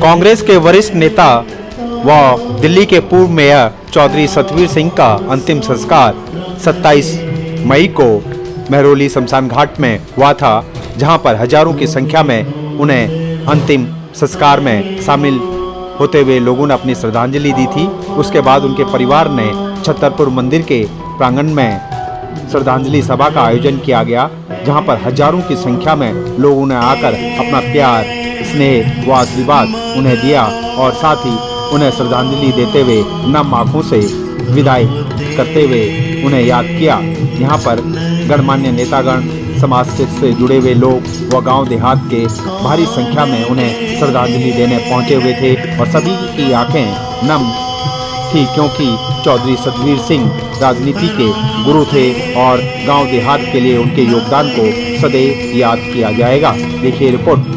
कांग्रेस के वरिष्ठ नेता व दिल्ली के पूर्व मेयर चौधरी सतवीर सिंह का अंतिम संस्कार 27 मई को महरौली शमशान घाट में हुआ था, जहां पर हजारों की संख्या में उन्हें अंतिम संस्कार में शामिल होते हुए लोगों ने अपनी श्रद्धांजलि दी थी। उसके बाद उनके परिवार ने छतरपुर मंदिर के प्रांगण में श्रद्धांजलि सभा का आयोजन किया गया, जहां पर हजारों की संख्या में लोगों ने आकर अपना प्यार, स्नेह व आशीर्वाद उन्हें दिया और साथ ही उन्हें श्रद्धांजलि देते हुए नम आंखों से विदाई करते हुए उन्हें याद किया। यहाँ पर गणमान्य नेतागण, समाज से जुड़े हुए लोग व गांव देहात के भारी संख्या में उन्हें श्रद्धांजलि देने पहुंचे हुए थे और सभी की आंखें नम थी, क्योंकि चौधरी सतवीर सिंह राजनीति के गुरु थे और गांव देहात के लिए उनके योगदान को सदैव याद किया जाएगा। देखिए रिपोर्ट।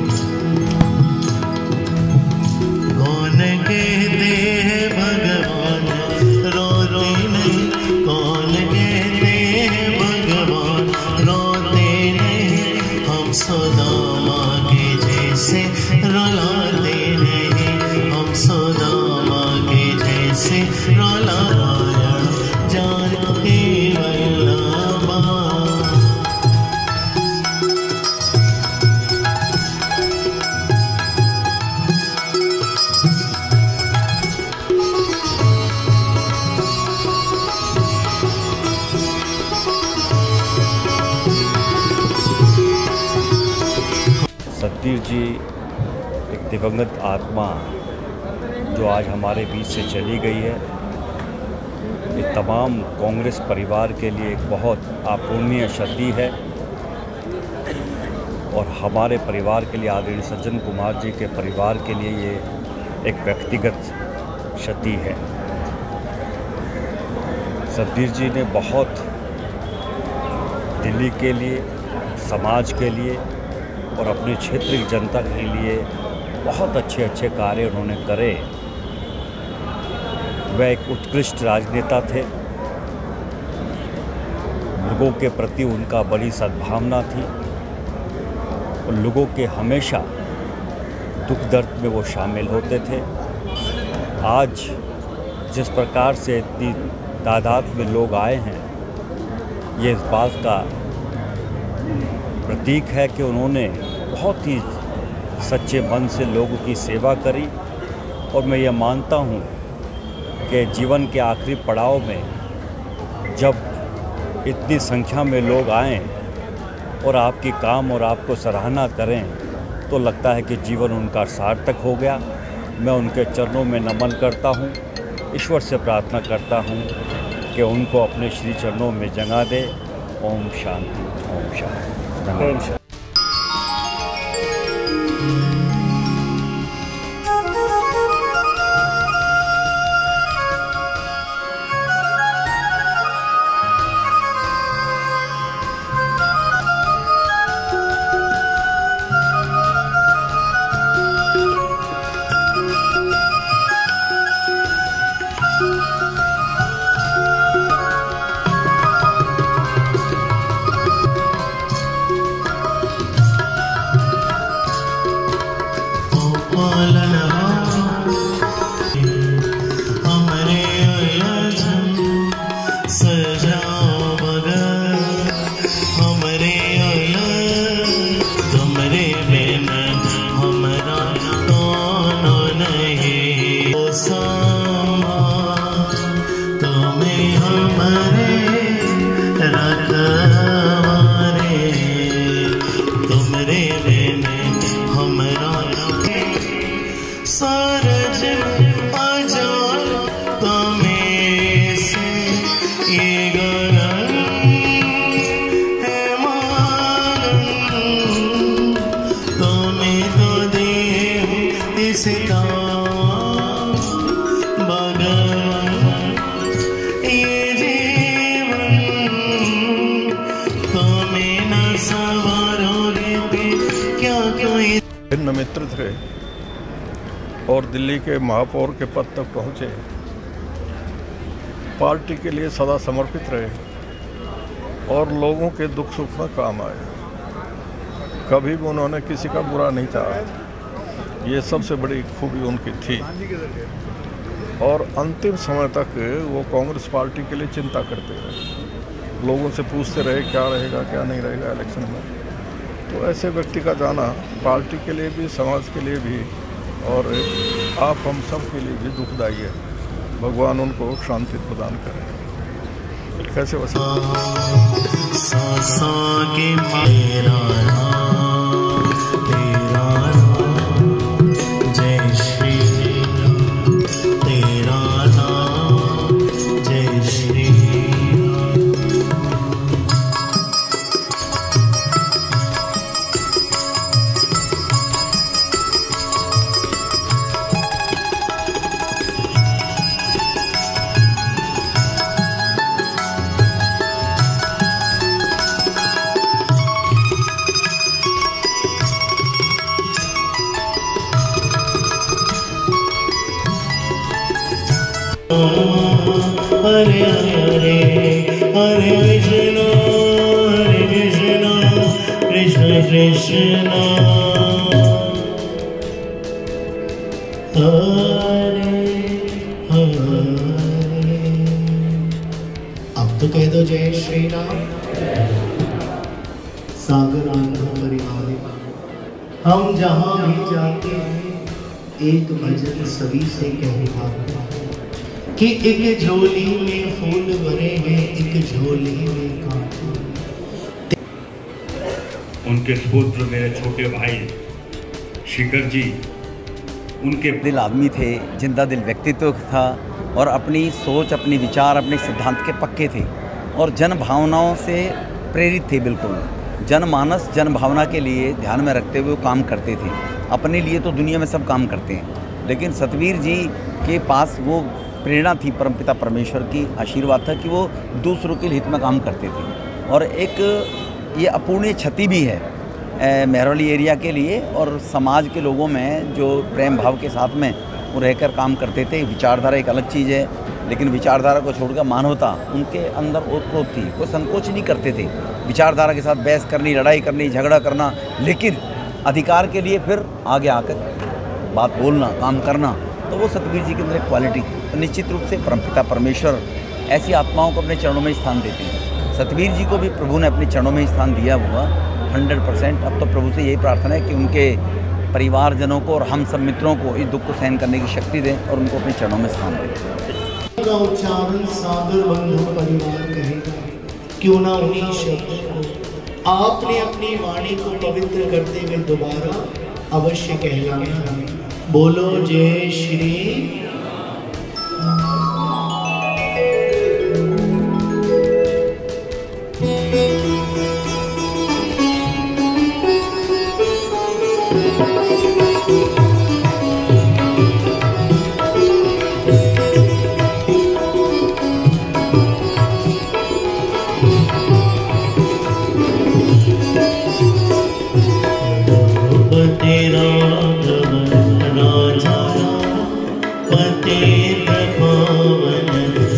सतवीर जी एक दिवंगत आत्मा जो आज हमारे बीच से चली गई है, ये तमाम कांग्रेस परिवार के लिए एक बहुत अपूरणीय क्षति है और हमारे परिवार के लिए, आदरणीय सज्जन कुमार जी के परिवार के लिए ये एक व्यक्तिगत क्षति है। सतवीर जी ने बहुत दिल्ली के लिए, समाज के लिए और अपने क्षेत्र की जनता के लिए बहुत अच्छे कार्य उन्होंने करे। वह एक उत्कृष्ट राजनेता थे। लोगों के प्रति उनका बड़ी सद्भावना थी और लोगों के हमेशा दुख दर्द में वो शामिल होते थे। आज जिस प्रकार से इतनी तादाद में लोग आए हैं, ये इस बात का प्रतीक है कि उन्होंने बहुत ही सच्चे मन से लोगों की सेवा करी और मैं ये मानता हूँ कि जीवन के आखिरी पड़ाव में जब इतनी संख्या में लोग आएं और आपकी काम और आपको सराहना करें तो लगता है कि जीवन उनका सार्थक हो गया। मैं उनके चरणों में नमन करता हूँ, ईश्वर से प्रार्थना करता हूँ कि उनको अपने श्री चरणों में जगह दे। ओम शांति, ओम शांति। भिन्न मित्र थे और दिल्ली के महापौर के पद तक पहुँचे। पार्टी के लिए सदा समर्पित रहे और लोगों के दुख सुख में काम आए। कभी भी उन्होंने किसी का बुरा नहीं चाहा। ये सबसे बड़ी खूबी उनकी थी। और अंतिम समय तक वो कांग्रेस पार्टी के लिए चिंता करते रहे, लोगों से पूछते रहे क्या रहेगा क्या नहीं रहेगा इलेक्शन में। तो ऐसे व्यक्ति का जाना पार्टी के लिए भी, समाज के लिए भी और आप हम सब के लिए भी दुखदायी है। भगवान उनको शांति प्रदान करें। कैसे हरे हरे हरे कृष्ण कृष्ण कृष्ण हरे हरे। अब तो कह दो जय श्री राम। सागर आंध्र परिवार हम जहाँ भी जाते हैं एक भजन सभी से कहवाते हैं कि एक झोली में फूल भरे हैं, एक झोली में कांटे। उनके पुत्र मेरे छोटे भाई शिखर जी, उनके दिल आदमी थे, जिंदा दिल व्यक्तित्व था और अपनी सोच, अपनी विचार, अपने सिद्धांत के पक्के थे और जन भावनाओं से प्रेरित थे। बिल्कुल जनमानस, जन भावना के लिए ध्यान में रखते हुए वो काम करते थे। अपने लिए तो दुनिया में सब काम करते हैं, लेकिन सतवीर जी के पास वो प्रेरणा थी, परमपिता परमेश्वर की आशीर्वाद था कि वो दूसरों के हित में काम करते थे। और एक ये अपूर्णीय क्षति भी है महरौली एरिया के लिए और समाज के लोगों में जो प्रेम भाव के साथ में वो रहकर काम करते थे। विचारधारा एक अलग चीज़ है, लेकिन विचारधारा को छोड़कर मानवता उनके अंदर ओतप्रोत थी। कोई संकोच नहीं करते थे विचारधारा के साथ बहस करनी, लड़ाई करनी, झगड़ा करना, लेकिन अधिकार के लिए फिर आगे आकर बात बोलना, काम करना। तो वो सतवीर जी के अंदर एक क्वालिटी थी। तो निश्चित रूप से परमपिता परमेश्वर ऐसी आत्माओं को अपने चरणों में स्थान देते हैं। सतवीर जी को भी प्रभु ने अपने चरणों में स्थान दिया हुआ 100%। अब तो प्रभु से यही प्रार्थना है कि उनके परिवारजनों को और हम सब मित्रों को इस दुख को सहन करने की शक्ति दें और उनको अपने चरणों में स्थान दें। उच्चारण सागर बंधु परिवार कहेगा, क्यों ना उन्हीं शब्दों को आपने अपनी वाणी को पवित्र करते हुए दोबारा अवश्य कहलाना है। बोलो जय श्री।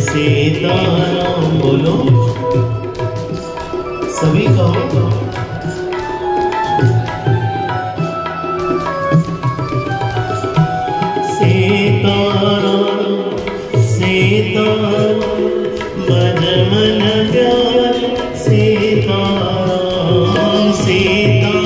सीताराम बोलो सभी कहो। सीताराम सीताराम भज मन प्यार सीताराम सीताराम।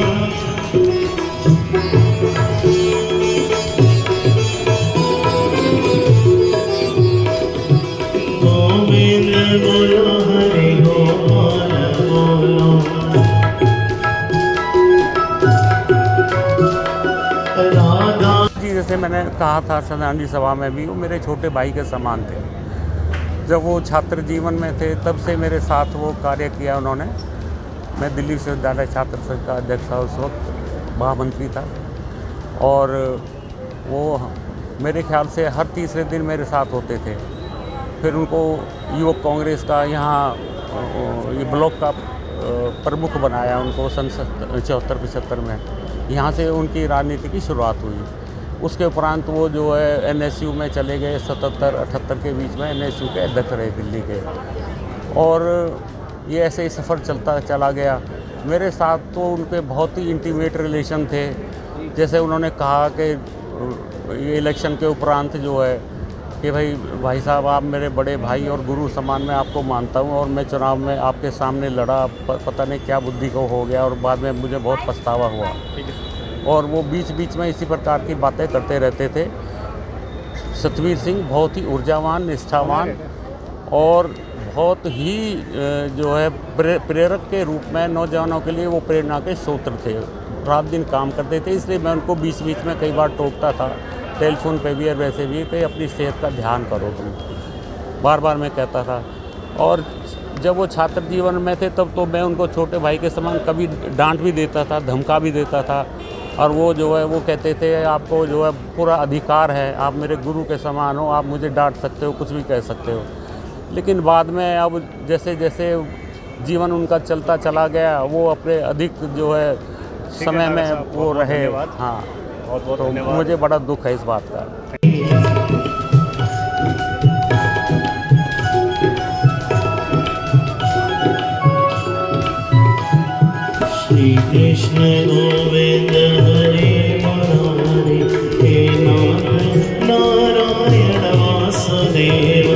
बोलो हरे गोपाल बोलो। राधा जी, जैसे मैंने कहा था श्रद्धांजलि सभा में भी, वो मेरे छोटे भाई के समान थे। जब वो छात्र जीवन में थे तब से मेरे साथ वो कार्य किया उन्होंने। मैं दिल्ली विश्वविद्यालय छात्र संघ का अध्यक्ष था, उस वक्त महामंत्री था। और वो मेरे ख्याल से हर तीसरे दिन मेरे साथ होते थे। फिर उनको युवक कांग्रेस का यहाँ ये ब्लॉक का प्रमुख बनाया उनको सन 74-75 में। यहाँ से उनकी राजनीति की शुरुआत हुई। उसके उपरांत वो जो है एनएसयू में चले गए। 77-78 के बीच में एनएसयू के अध्यक्ष रहे दिल्ली के। और ये ऐसे ही सफ़र चलता चला गया। मेरे साथ तो उनके बहुत ही इंटीमेट रिलेशन थे जैसे उन्होंने कहा कि ये इलेक्शन के उपरांत जो है कि भाई साहब आप मेरे बड़े भाई और गुरु समान मैं आपको मानता हूँ और मैं चुनाव में आपके सामने लड़ा, पता नहीं क्या बुद्धि को हो गया और बाद में मुझे बहुत पछतावा हुआ। और वो बीच बीच में इसी प्रकार की बातें करते रहते थे। सतवीर सिंह बहुत ही ऊर्जावान, निष्ठावान और बहुत ही जो है प्रेरक के रूप में नौजवानों के लिए वो प्रेरणा के स्रोत थे। रात दिन काम करते थे, इसलिए मैं उनको बीच बीच में कई बार टोकता था, टेलीफोन पे भी और वैसे भी, कि अपनी सेहत का ध्यान करो तुम, बार बार मैं कहता था। और जब वो छात्र जीवन में थे तब तो मैं उनको छोटे भाई के समान कभी डांट भी देता था, धमका भी देता था। और वो जो है वो कहते थे आपको जो है पूरा अधिकार है, आप मेरे गुरु के समान हो, आप मुझे डांट सकते हो, कुछ भी कह सकते हो। लेकिन बाद में अब जैसे जैसे जीवन उनका चलता चला गया, वो अपने अधिक जो है समय में वो रहे। हाँ, तो मुझे बड़ा दुख है इस बात का। श्री कृष्ण गोविंद हरे मुरारे, हे नारायण वासुदेव।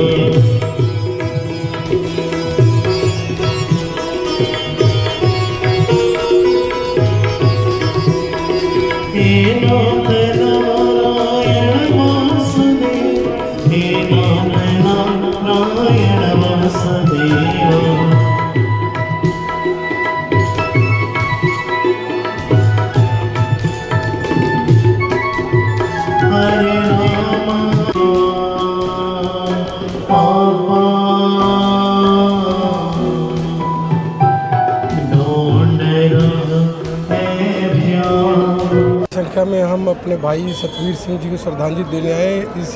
संख्या में हम अपने भाई सतवीर सिंह जी को श्रद्धांजलि देने आए। इस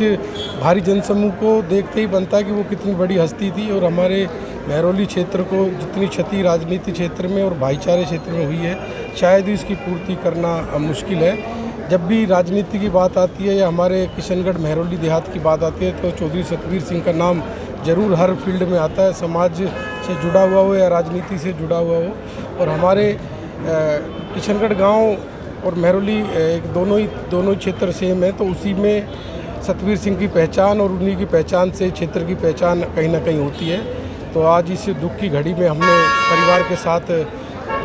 भारी जनसमूह को देखते ही बनता है कि वो कितनी बड़ी हस्ती थी और हमारे महरौली क्षेत्र को जितनी क्षति राजनीति क्षेत्र में और भाईचारे क्षेत्र में हुई है, शायद ही इसकी पूर्ति करना मुश्किल है। जब भी राजनीति की बात आती है या हमारे किशनगढ़ महरौली देहात की बात आती है तो चौधरी सतवीर सिंह का नाम ज़रूर हर फील्ड में आता है, समाज से जुड़ा हुआ हो या राजनीति से जुड़ा हुआ हो। और हमारे किशनगढ़ गांव और महरौली एक दोनों ही क्षेत्र सेम है, तो उसी में सतवीर सिंह की पहचान और उन्हीं की पहचान से क्षेत्र की पहचान कहीं ना कहीं होती है। तो आज इस दुख की घड़ी में हमने परिवार के साथ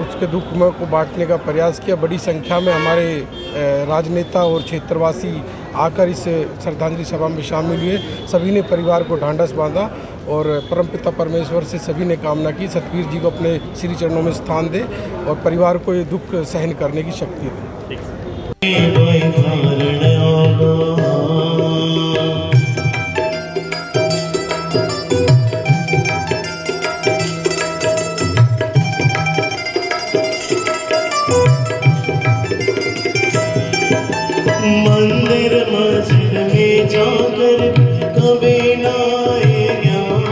उसके दुख को बांटने का प्रयास किया। बड़ी संख्या में हमारे राजनेता और क्षेत्रवासी आकर इस श्रद्धांजलि सभा में शामिल हुए। सभी ने परिवार को ढांढस बांधा और परमपिता परमेश्वर से सभी ने कामना की सतवीर जी को अपने श्री चरणों में स्थान दे और परिवार को ये दुख सहन करने की शक्ति दे। मंदिर मस्जिद में जाकर कभी ना आए ज्ञान,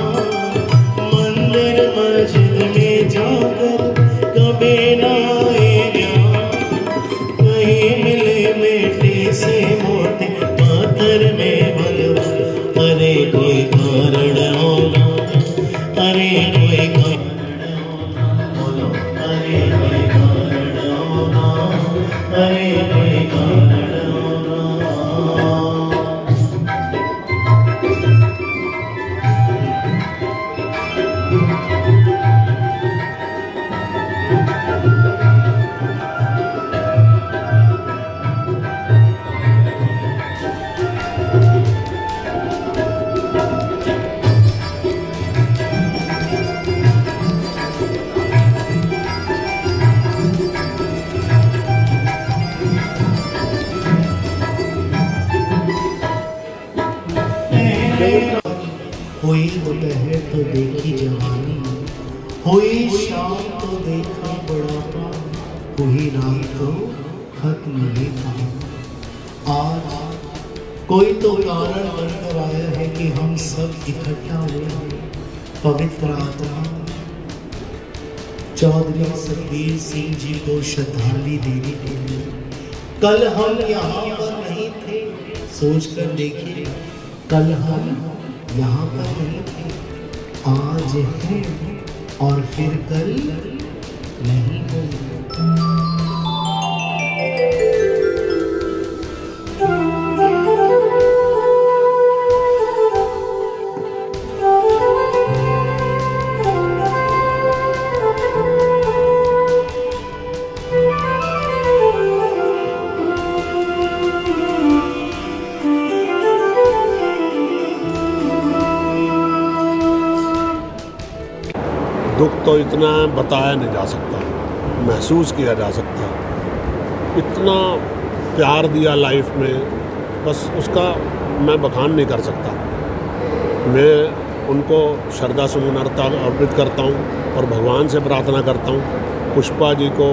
मंदिर मस्जिद में जाकर कभी ना आए ज्ञान। कहीं मिले बेटे से मोटे पात्र में भगवान, अरे कोई कारण होगा, अरे कोई कारण होगा, बोलो अरे कोई कारण होगा, अरे कोई कारण। हुई दोपहर तो देखी जवानी, हुई शाम तो देखा बुढ़ापा, हुई रात तो खत्म नहीं था। आज कोई तो कारण बनकर आया है कि हम सब इकट्ठा हुए हैं। पवित्र आत्मा चौधरी सतवीर सिंह जी को श्रद्धांजलि देने के लिए कल हम यहाँ पर नहीं थे। सोच कर देखिए, कल हम यहाँ पर नहीं थे, आज हैं और फिर कल नहीं होंगे। तो इतना बताया नहीं जा सकता, महसूस किया जा सकता। इतना प्यार दिया लाइफ में, बस उसका मैं बखान नहीं कर सकता। मैं उनको श्रद्धा सुमन अर्पित करता हूँ और भगवान से प्रार्थना करता हूँ पुष्पा जी को,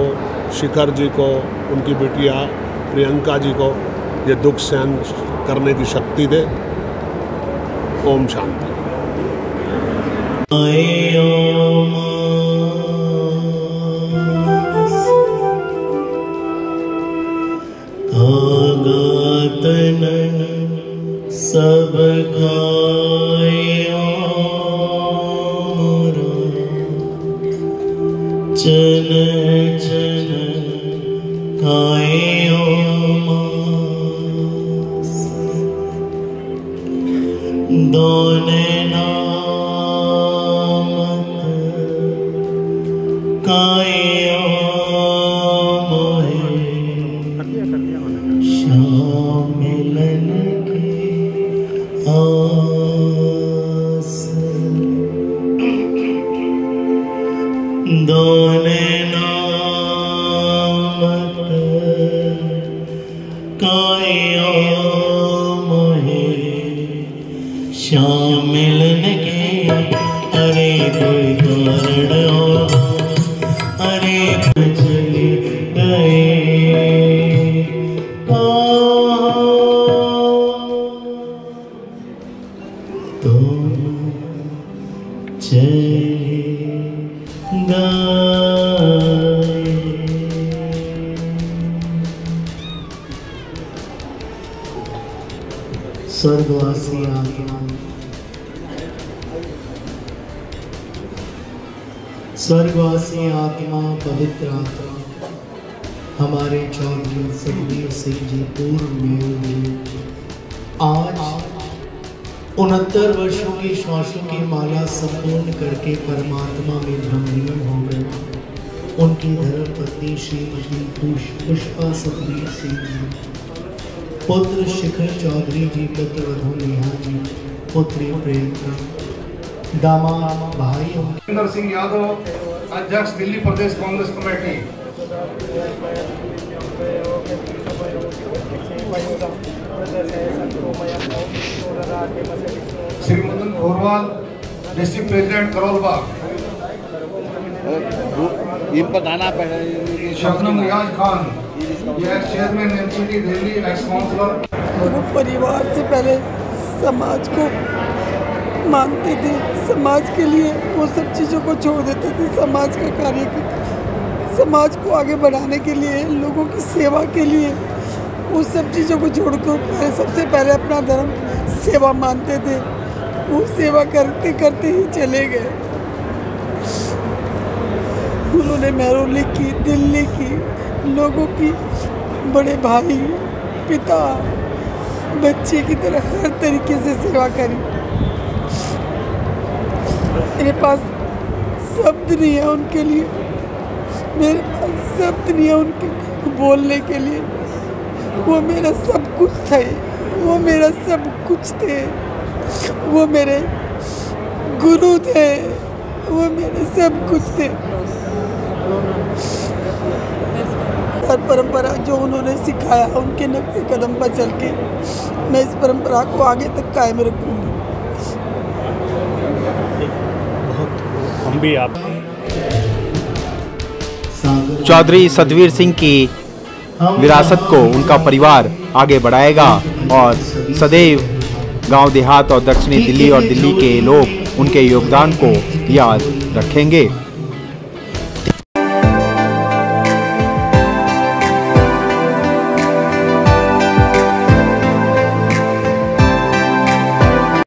शिखर जी को, उनकी बिटिया प्रियंका जी को ये दुख सहन करने की शक्ति दे। ओम शांति। सब खाया चन चन खाया दोने नामत काया श्याम मिलन के आस दोने नामत काया श्याम मिलन के। अरे कोई कारण और अरे चले गए तो चले गए। स्वर्गवासी आत्मा, स्वर्गवासी आत्मा, पवित्र आत्मा हमारे चौधरी सतवीर सिंह जी पूर्व में आज 69 वर्षों की श्वासों की माला संपूर्ण करके परमात्मा में ब्रह्मलीन हो गए। उनकी धर्मपत्नी श्रीमती पुष्पा सतवीर सिंह जी, पुत्र शिखर चौधरी जी, पुत्र वधू नेहा जी, पुत्री प्रियंका, दामाद भाई सुरेंद्र सिंह यादव, अध्यक्ष Delhi Pradesh Congress committee. Shri Madan Ghorwal, district president Karol Bagh. Shabnam Riyaz Khan, chairman MCD Delhi, ex councillor. परिवार से पहले समाज को मानते थे, समाज के लिए वो सब चीज़ों को छोड़ देते थे। समाज का कार्य, समाज को आगे बढ़ाने के लिए, लोगों की सेवा के लिए उस सब चीज़ों को छोड़कर सबसे पहले अपना धर्म सेवा मानते थे। वो सेवा करते करते ही चले गए। उन्होंने महरौली की, दिल्ली की, लोगों की, बड़े भाई, पिता, बच्चे की तरह हर तरीके से सेवा करी। मेरे पास शब्द नहीं है उनके लिए, मेरे पास शब्द नहीं है उनके बोलने के लिए। वो मेरा सब कुछ थे, वो मेरा सब कुछ थे, वो मेरे गुरु थे, वो मेरे सब कुछ थे। हर परंपरा जो उन्होंने सिखाया, उनके नक्शे कदम पर चल के मैं इस परंपरा को आगे तक कायम रखूंगी। हम भी आप चौधरी सतवीर सिंह की विरासत को उनका परिवार आगे बढ़ाएगा और सदैव गांव देहात और दक्षिणी दिल्ली और दिल्ली के लोग उनके योगदान को याद रखेंगे।